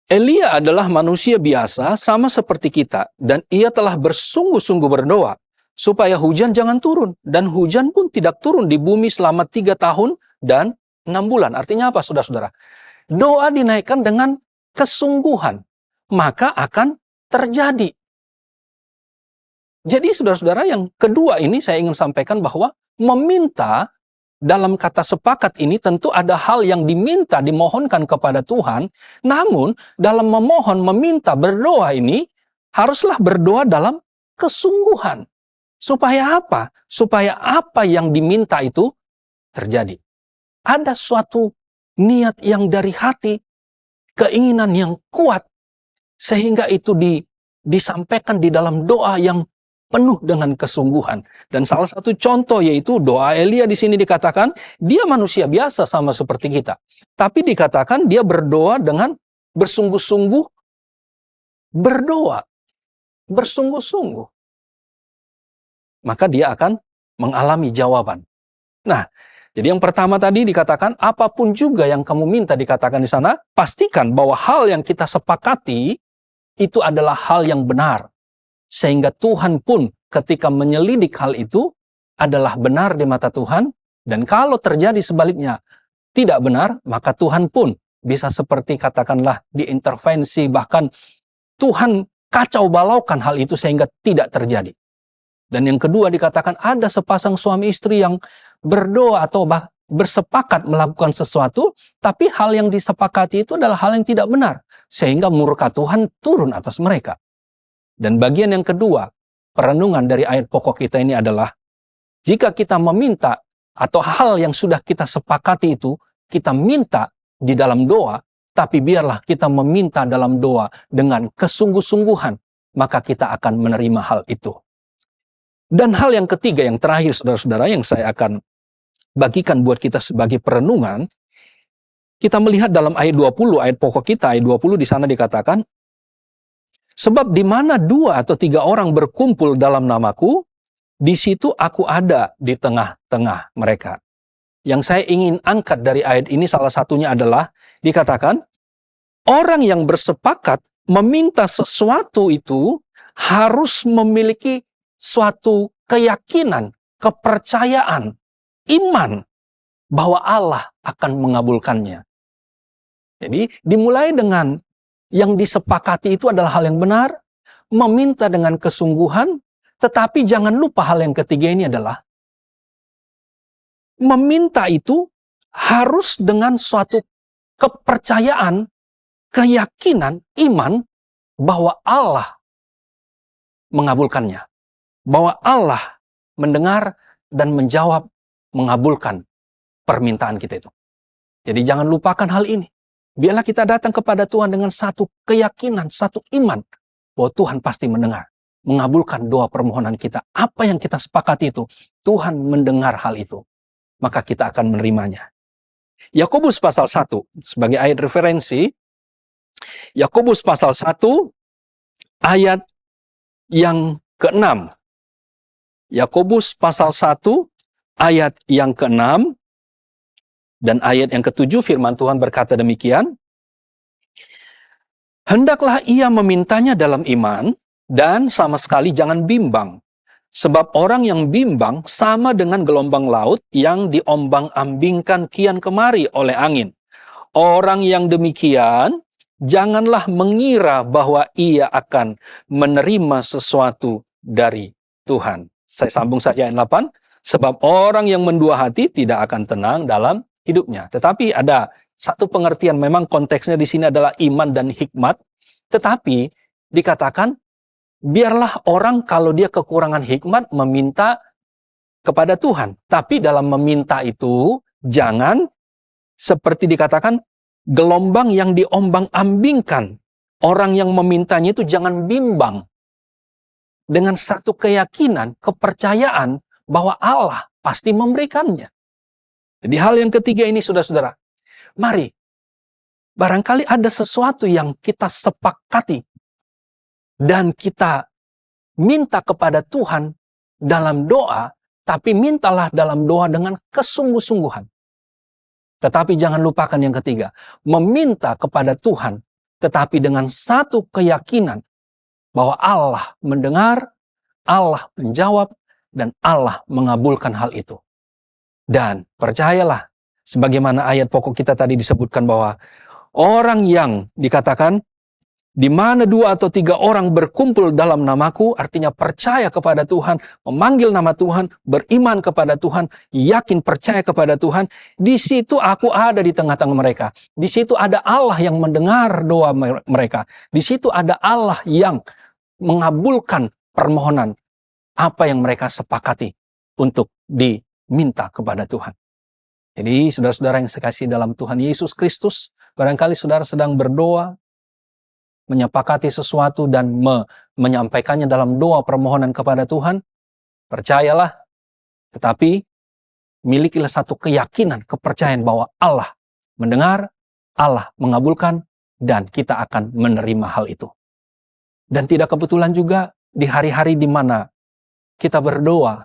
Elia adalah manusia biasa sama seperti kita, dan ia telah bersungguh-sungguh berdoa supaya hujan jangan turun, dan hujan pun tidak turun di bumi selama 3 tahun dan 6 bulan. Artinya apa, saudara-saudara? Doa dinaikkan dengan kesungguhan, maka akan terjadi. Jadi saudara-saudara, yang kedua ini saya ingin sampaikan bahwa meminta dalam kata sepakat ini tentu ada hal yang diminta, dimohonkan kepada Tuhan. Namun dalam memohon, meminta, berdoa ini haruslah berdoa dalam kesungguhan. Supaya apa? Supaya apa yang diminta itu terjadi. Ada suatu niat yang dari hati, keinginan yang kuat, sehingga itu disampaikan di dalam doa yang penuh dengan kesungguhan. Dan salah satu contoh yaitu doa Elia di sini dikatakan, dia manusia biasa sama seperti kita. Tapi dikatakan dia berdoa dengan bersungguh-sungguh, berdoa, bersungguh-sungguh. Maka dia akan mengalami jawaban. Nah, jadi yang pertama tadi dikatakan, apapun juga yang kamu minta dikatakan di sana, pastikan bahwa hal yang kita sepakati itu adalah hal yang benar. Sehingga Tuhan pun ketika menyelidik hal itu adalah benar di mata Tuhan, Dan kalau terjadi sebaliknya tidak benar, maka Tuhan pun bisa seperti katakanlah diintervensi, bahkan Tuhan kacau balaukan hal itu sehingga tidak terjadi. Dan yang kedua dikatakan ada sepasang suami istri yang berdoa atau bersepakat melakukan sesuatu, tapi hal yang disepakati itu adalah hal yang tidak benar, sehingga murka Tuhan turun atas mereka. Dan bagian yang kedua, perenungan dari ayat pokok kita ini adalah, jika kita meminta atau hal yang sudah kita sepakati itu, kita minta di dalam doa, tapi biarlah kita meminta dalam doa dengan kesungguh-sungguhan, maka kita akan menerima hal itu. Dan hal yang ketiga, yang terakhir saudara-saudara, yang saya akan bagikan buat kita sebagai perenungan, kita melihat dalam ayat 20, ayat pokok kita, ayat 20 di sana dikatakan, sebab di mana 2 atau 3 orang berkumpul dalam namaku, di situ aku ada di tengah-tengah mereka. Yang saya ingin angkat dari ayat ini salah satunya adalah dikatakan, orang yang bersepakat meminta sesuatu itu harus memiliki suatu keyakinan, kepercayaan, iman bahwa Allah akan mengabulkannya. Jadi dimulai dengan yang disepakati itu adalah hal yang benar, meminta dengan kesungguhan, tetapi jangan lupa hal yang ketiga ini adalah meminta itu harus dengan suatu kepercayaan, keyakinan, iman bahwa Allah mengabulkannya. Bahwa Allah mendengar dan menjawab, mengabulkan permintaan kita itu. Jadi jangan lupakan hal ini. Biarlah kita datang kepada Tuhan dengan satu keyakinan, satu iman bahwa Tuhan pasti mendengar, mengabulkan doa permohonan kita. Apa yang kita sepakati itu, Tuhan mendengar hal itu. Maka kita akan menerimanya. Yakobus pasal 1 sebagai ayat referensi. Yakobus pasal 1 ayat yang ke-6. Yakobus pasal 1 ayat yang ke-6 dan ayat yang ke-7 firman Tuhan berkata demikian. Hendaklah ia memintanya dalam iman dan sama sekali jangan bimbang. Sebab orang yang bimbang sama dengan gelombang laut yang diombang-ambingkan kian kemari oleh angin. Orang yang demikian janganlah mengira bahwa ia akan menerima sesuatu dari Tuhan. Saya sambung saja ayat 8. Sebab orang yang mendua hati tidak akan tenang dalam hidupnya. Tetapi ada satu pengertian, memang konteksnya di sini adalah iman dan hikmat. Tetapi dikatakan, biarlah orang kalau dia kekurangan hikmat meminta kepada Tuhan. Tapi dalam meminta itu, jangan seperti dikatakan, gelombang yang diombang-ambingkan. Orang yang memintanya itu jangan bimbang. Dengan satu keyakinan, kepercayaan bahwa Allah pasti memberikannya. Jadi hal yang ketiga ini saudara-saudara, mari, barangkali ada sesuatu yang kita sepakati dan kita minta kepada Tuhan dalam doa, tapi mintalah dalam doa dengan kesungguh-sungguhan. Tetapi jangan lupakan yang ketiga, meminta kepada Tuhan, tetapi dengan satu keyakinan bahwa Allah mendengar, Allah menjawab, dan Allah mengabulkan hal itu. Dan percayalah, sebagaimana ayat pokok kita tadi disebutkan bahwa orang yang dikatakan, di mana 2 atau 3 orang berkumpul dalam namaku, artinya percaya kepada Tuhan, memanggil nama Tuhan, beriman kepada Tuhan, yakin percaya kepada Tuhan, di situ aku ada di tengah-tengah mereka. Di situ ada Allah yang mendengar doa mereka. Di situ ada Allah yang mengabulkan permohonan apa yang mereka sepakati untuk diminta kepada Tuhan. Jadi saudara-saudara yang sekasihi dalam Tuhan Yesus Kristus, barangkali saudara sedang berdoa, menyepakati sesuatu dan menyampaikannya dalam doa permohonan kepada Tuhan, percayalah, tetapi milikilah satu keyakinan, kepercayaan bahwa Allah mendengar, Allah mengabulkan, dan kita akan menerima hal itu. Dan tidak kebetulan juga di hari-hari di mana kita berdoa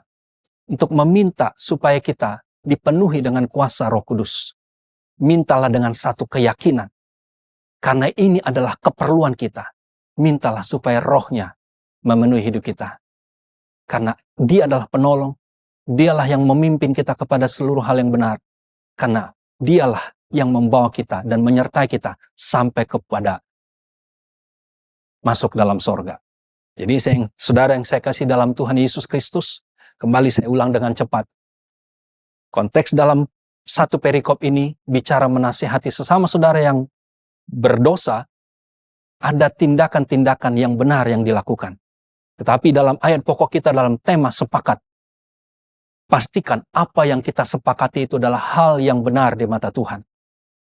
untuk meminta supaya kita dipenuhi dengan kuasa Roh Kudus. Mintalah dengan satu keyakinan. Karena ini adalah keperluan kita. Mintalah supaya rohnya memenuhi hidup kita. Karena dia adalah penolong, Dialah yang memimpin kita kepada seluruh hal yang benar. Karena Dialah yang membawa kita dan menyertai kita sampai kepada masuk dalam sorga. Jadi saudara yang saya kasih dalam Tuhan Yesus Kristus, kembali saya ulang dengan cepat. Konteks dalam satu perikop ini bicara menasihati sesama saudara yang berdosa, ada tindakan-tindakan yang benar yang dilakukan. Tetapi dalam ayat pokok kita dalam tema sepakat, pastikan apa yang kita sepakati itu adalah hal yang benar di mata Tuhan.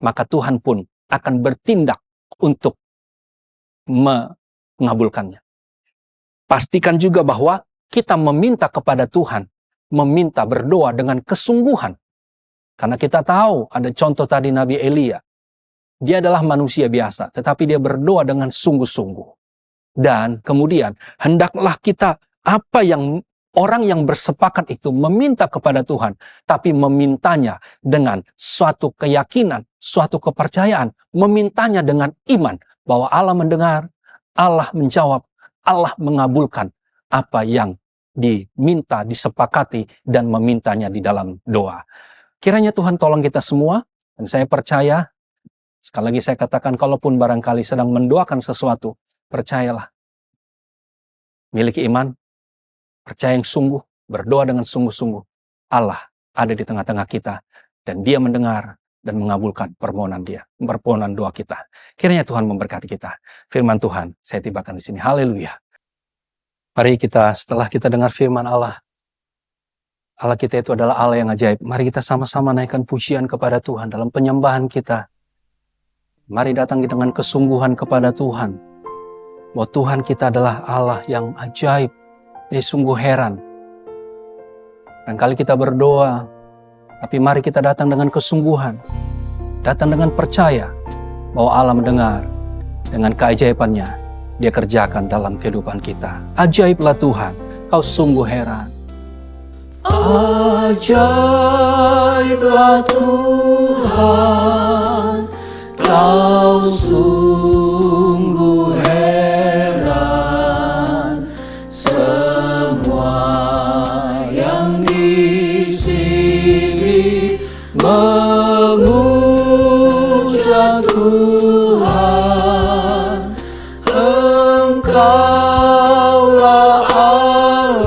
Maka Tuhan pun akan bertindak untuk mengabulkannya. Pastikan juga bahwa kita meminta kepada Tuhan, meminta berdoa dengan kesungguhan. Karena kita tahu ada contoh tadi Nabi Elia. Dia adalah manusia biasa, tetapi dia berdoa dengan sungguh-sungguh. Dan kemudian hendaklah kita apa yang orang yang bersepakat itu meminta kepada Tuhan, tapi memintanya dengan suatu keyakinan, suatu kepercayaan, memintanya dengan iman bahwa Allah mendengar, Allah menjawab, Allah mengabulkan apa yang diminta, disepakati, dan memintanya di dalam doa. Kiranya Tuhan tolong kita semua, dan saya percaya, sekali lagi saya katakan, kalaupun barangkali sedang mendoakan sesuatu, percayalah. Miliki iman, percaya yang sungguh, berdoa dengan sungguh-sungguh. Allah ada di tengah-tengah kita, dan Dia mendengar dan mengabulkan permohonan doa kita. Kiranya Tuhan memberkati kita. Firman Tuhan, saya tibakan di sini. Haleluya. Mari kita, setelah kita dengar firman Allah, Allah kita itu adalah Allah yang ajaib. Mari kita sama-sama naikkan pujian kepada Tuhan dalam penyembahan kita. Mari datang dengan kesungguhan kepada Tuhan. Bahwa Tuhan kita adalah Allah yang ajaib. Dia sungguh heran. Dan kali kita berdoa, tapi mari kita datang dengan kesungguhan. Datang dengan percaya bahwa Allah mendengar. Dengan keajaibannya, Dia kerjakan dalam kehidupan kita. Ajaiblah Tuhan, Kau sungguh heran. Ajaiblah Tuhan, Kau sungguh heran. Semua yang di sini memuja Tuhan. Engkaulah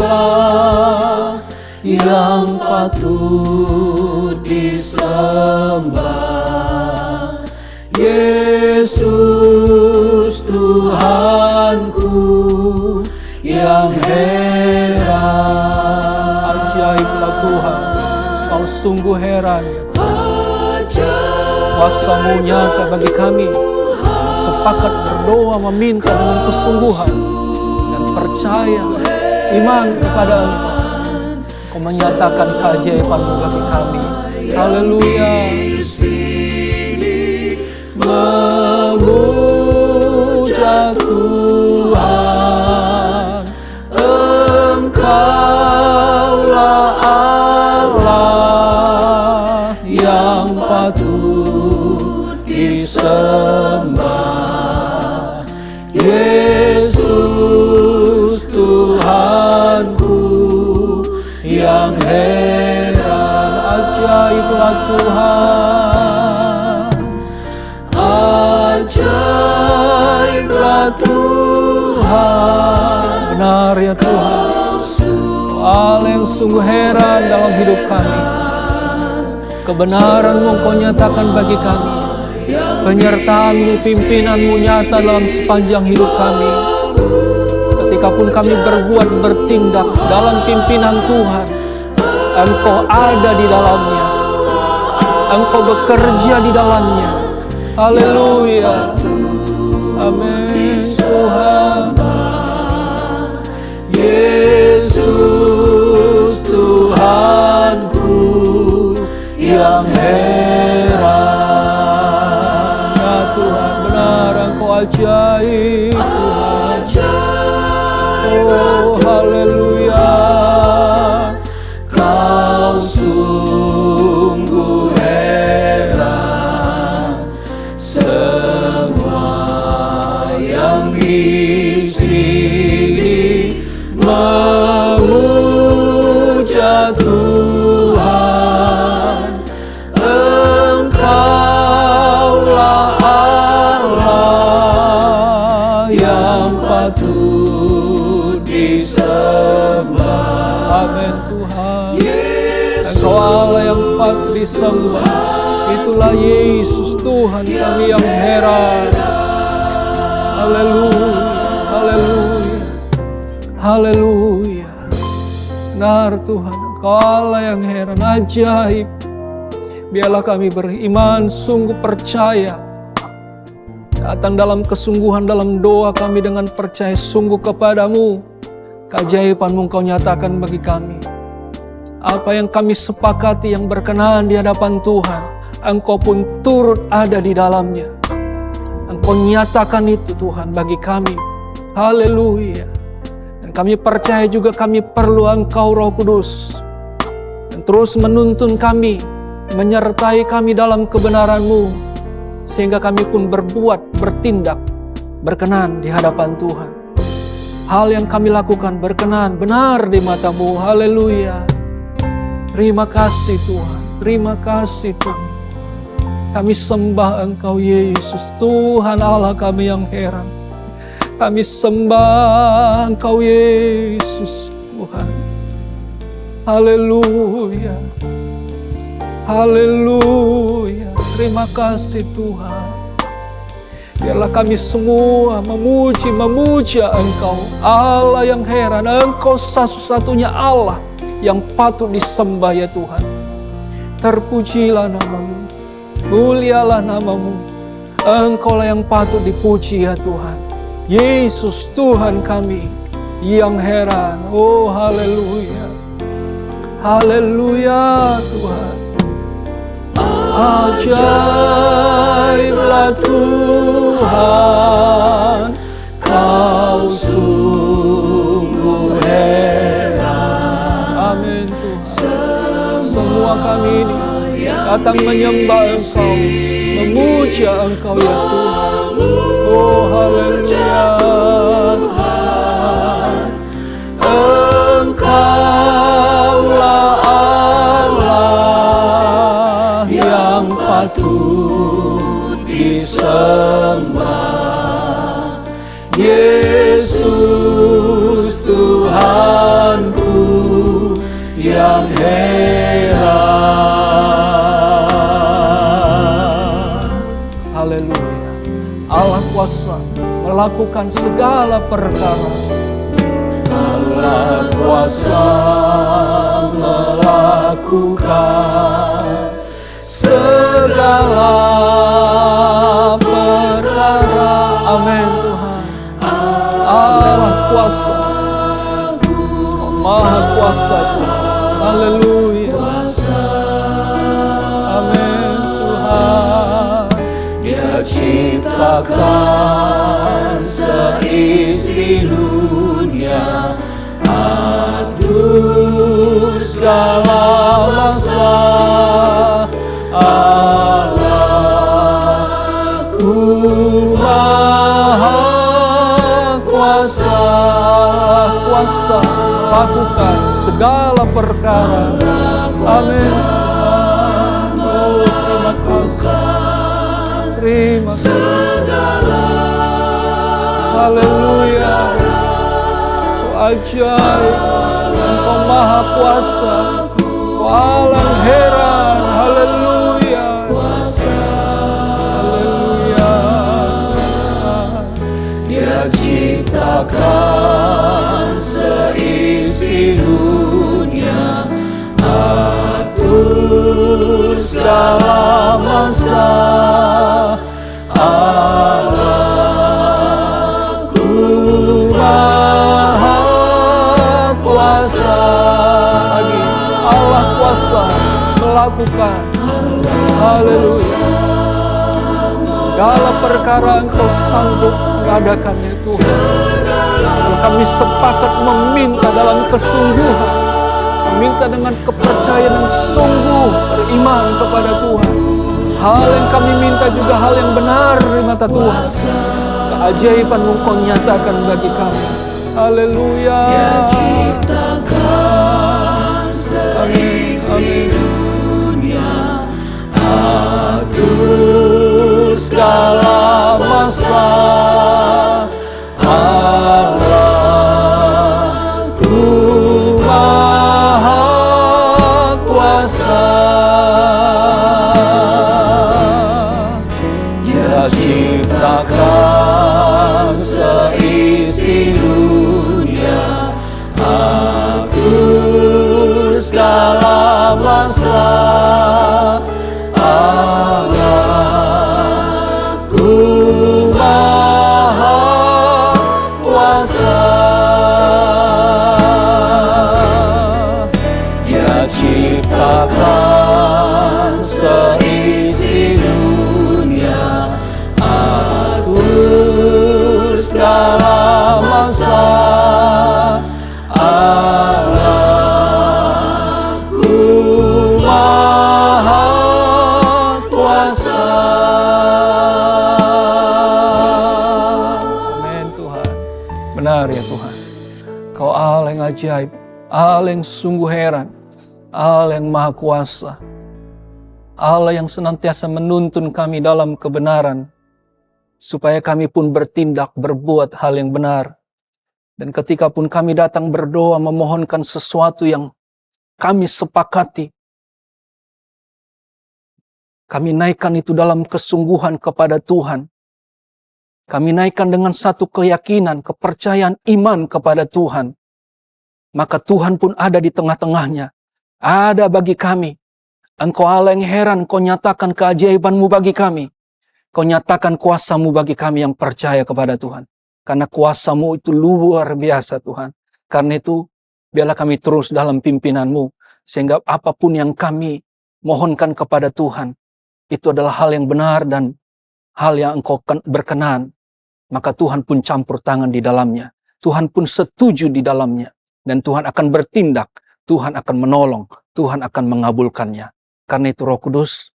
Allah yang patut disembah. Yesus Tuhanku yang heran. Ajaiblah Tuhan, Kau sungguh heran. Kuasa-Mu nyata bagi kami. Sepakat berdoa meminta dengan kesungguhan dan percaya, iman kepada Engkau. Kau menyatakan keajaiban-Mu bagi kami. Haleluya. Memuja Tuhan, Engkaulah Allah yang patut disembah. Yesus Tuhanku yang heran. Ajaiblah Tuhan, ajaiblah Tuhan. Benar ya Tuhan, Allah yang sungguh heran dalam hidup kami. Kebenaran-Mu Kau nyatakan bagi kami. Penyertaan-Mu, pimpinan-Mu nyata dalam sepanjang hidup kami. Ketika pun kami berbuat, bertindak dalam pimpinan Tuhan, Engkau ada di dalamnya. Engkau bekerja di dalamnya. Haleluya. Amin Tuhan. Yesus Tuhanku yang heran. Ya Tuhan, benar Engkau ajaib Tuhan. Oh haleluya. Kau sungguh heran. Semua yang di sini memuja Tuhan. patut disembah. Amin Tuhan. Engkau Allah yang patut disembah. Itulah Yesus Tuhan kami yang heran. Haleluya, haleluya, haleluya. Benar Tuhan, Engkau Allah yang heran, ajaib. Biarlah kami beriman, sungguh percaya. Datang dalam kesungguhan dalam doa kami dengan percaya sungguh kepadamu. Keajaiban-Mu Engkau nyatakan bagi kami. Apa yang kami sepakati yang berkenan di hadapan Tuhan, Engkau pun turut ada di dalamnya. Engkau nyatakan itu Tuhan bagi kami. Haleluya. Dan kami percaya juga kami perlu Engkau Roh Kudus. Dan terus menuntun kami, menyertai kami dalam kebenaran-Mu. Sehingga kami pun berbuat, bertindak, berkenan di hadapan Tuhan. Hal yang kami lakukan berkenan, benar di mata-Mu. Haleluya. Terima kasih Tuhan, terima kasih Tuhan. Kami sembah Engkau Yesus, Tuhan Allah kami yang heran. Kami sembah Engkau Yesus, Tuhan. Haleluya, haleluya. Terima kasih Tuhan. Biarlah kami semua memuja Engkau, Allah yang heran. Engkau satu-satunya Allah yang patut disembah ya Tuhan. Terpujilah nama-Mu, mulialah nama-Mu. Engkaulah yang patut dipuji ya Tuhan. Yesus Tuhan kami yang heran. Oh haleluya, haleluya Tuhan. Ajaiblah Tuhan, Kau sungguh heran. Amin Tuhan. Semua kami ini datang menyembah Engkau, memuja Engkau ya Tuhan. Oh haleluya. Engkaulah Allah yang patut disembah. Yesus Tuhanku yang heran. Haleluya. Allah kuasa melakukan segala perkara. Allah kuasa melakukan segala perkara. Amin Tuhan. Allah kuasa, Maha kuasa Tuhan. Haleluya. Amin Tuhan. Dia ciptakan seisi dunia, atur segala masa. Allahku Maha kuasa, Kuasa lakukan segala perkara. Amin. Oh, terima kasih. Terima kasih. Haleluya. Kau ajaib. Engkau Maha kuasa. Kau Allah yang heran. Haleluya. Haleluya. Dia ciptakan seisi dunia, atur segala masa. Allahku Maha kuasa. Lagi Allah kuasa melakukan. Haleluya. Segala perkara Engkau sanggup mengadakannya Tuhan. Dan kami sepakat meminta dalam kesungguhan, meminta dengan kepercayaan yang sungguh beriman kepada Tuhan. Hal yang kami minta juga hal yang benar di mata Tuhan. Keajaiban Engkau nyatakan bagi kami. Haleluya. Amin. Amin. Atur segala masa. Allahku Maha Kuasa, Dia ciptakan seisi dunia, atur segala bangsa. Allahku Maha Kuasa, Dia ciptakan seisi dunia, atur segala masa. Allahku Maha Kuasa. Amin Tuhan. Benar ya Tuhan. Kau Allah yang ajaib, Allah yang sungguh heran, Allah yang Maha Kuasa, Allah yang senantiasa menuntun kami dalam kebenaran, supaya kami pun bertindak, berbuat hal yang benar. Dan ketika pun kami datang berdoa memohonkan sesuatu yang kami sepakati, kami naikkan itu dalam kesungguhan kepada Tuhan. Kami naikkan dengan satu keyakinan, kepercayaan, iman kepada Tuhan. Maka Tuhan pun ada di tengah-tengahnya. Ada bagi kami. Engkau Allah yang heran, Kau nyatakan keajaiban-Mu bagi kami. Kau nyatakan kuasa-Mu bagi kami yang percaya kepada Tuhan. Karena kuasa-Mu itu luar biasa Tuhan. Karena itu, biarlah kami terus dalam pimpinan-Mu. Sehingga apapun yang kami mohonkan kepada Tuhan, itu adalah hal yang benar dan hal yang Engkau berkenan. Maka Tuhan pun campur tangan di dalamnya. Tuhan pun setuju di dalamnya. Dan Tuhan akan bertindak. Tuhan akan menolong. Tuhan akan mengabulkannya. Karena itu Roh Kudus,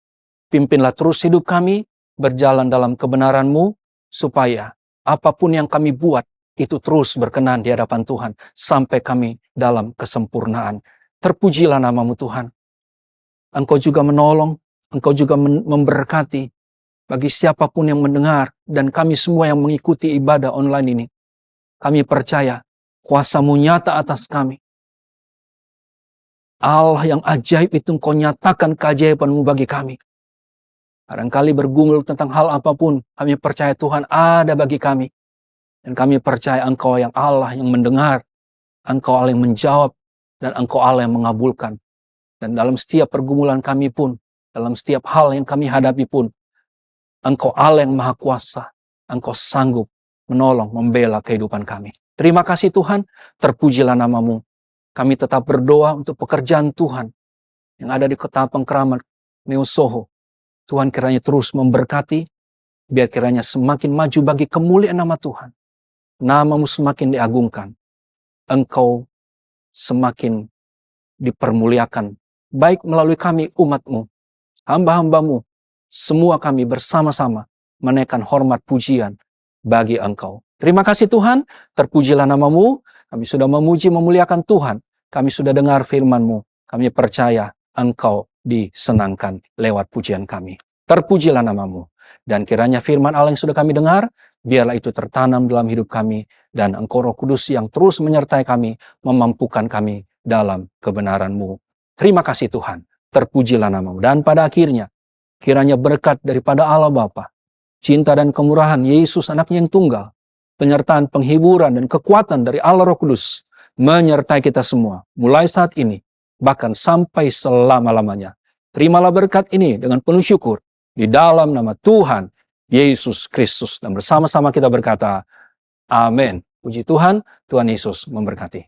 pimpinlah terus hidup kami, berjalan dalam kebenaran-Mu, supaya apapun yang kami buat, itu terus berkenan di hadapan Tuhan, sampai kami dalam kesempurnaan. Terpujilah nama-Mu Tuhan. Engkau juga menolong, Engkau juga memberkati, bagi siapapun yang mendengar, dan kami semua yang mengikuti ibadah online ini. Kami percaya, kuasa-Mu nyata atas kami. Allah yang ajaib itu Engkau nyatakan keajaiban-Mu bagi kami. Barangkali bergumul tentang hal apapun, kami percaya Tuhan ada bagi kami. Dan kami percaya Engkau yang Allah yang mendengar, Engkau Allah yang menjawab, dan Engkau Allah yang mengabulkan. Dan dalam setiap pergumulan kami pun, dalam setiap hal yang kami hadapi pun, Engkau Allah yang Maha Kuasa, Engkau sanggup menolong, membela kehidupan kami. Terima kasih Tuhan, terpujilah nama-Mu. Kami tetap berdoa untuk pekerjaan Tuhan yang ada di Ketapang Keramat, Neo Soho. Tuhan kiranya terus memberkati, biar kiranya semakin maju bagi kemuliaan nama Tuhan. Nama-Mu semakin diagungkan. Engkau semakin dipermuliakan, baik melalui kami umat-Mu, hamba-hamba-Mu, semua kami bersama-sama menaikkan hormat pujian bagi Engkau. Terima kasih Tuhan, terpujilah nama-Mu. Kami sudah memuji, memuliakan Tuhan. Kami sudah dengar firman-Mu. Kami percaya Engkau disenangkan lewat pujian kami. Terpujilah nama-Mu. Dan kiranya firman Allah yang sudah kami dengar, biarlah itu tertanam dalam hidup kami. Dan Engkau Roh Kudus yang terus menyertai kami, memampukan kami dalam kebenaran-Mu. Terima kasih Tuhan, terpujilah nama-Mu. Dan pada akhirnya, kiranya berkat daripada Allah Bapa, cinta dan kemurahan Yesus anaknya yang tunggal, penyertaan penghiburan dan kekuatan dari Allah Roh Kudus, menyertai kita semua, mulai saat ini, bahkan sampai selama-lamanya. Terimalah berkat ini dengan penuh syukur, di dalam nama Tuhan Yesus Kristus. Dan bersama-sama kita berkata, Amin. Puji Tuhan, Tuhan Yesus memberkati.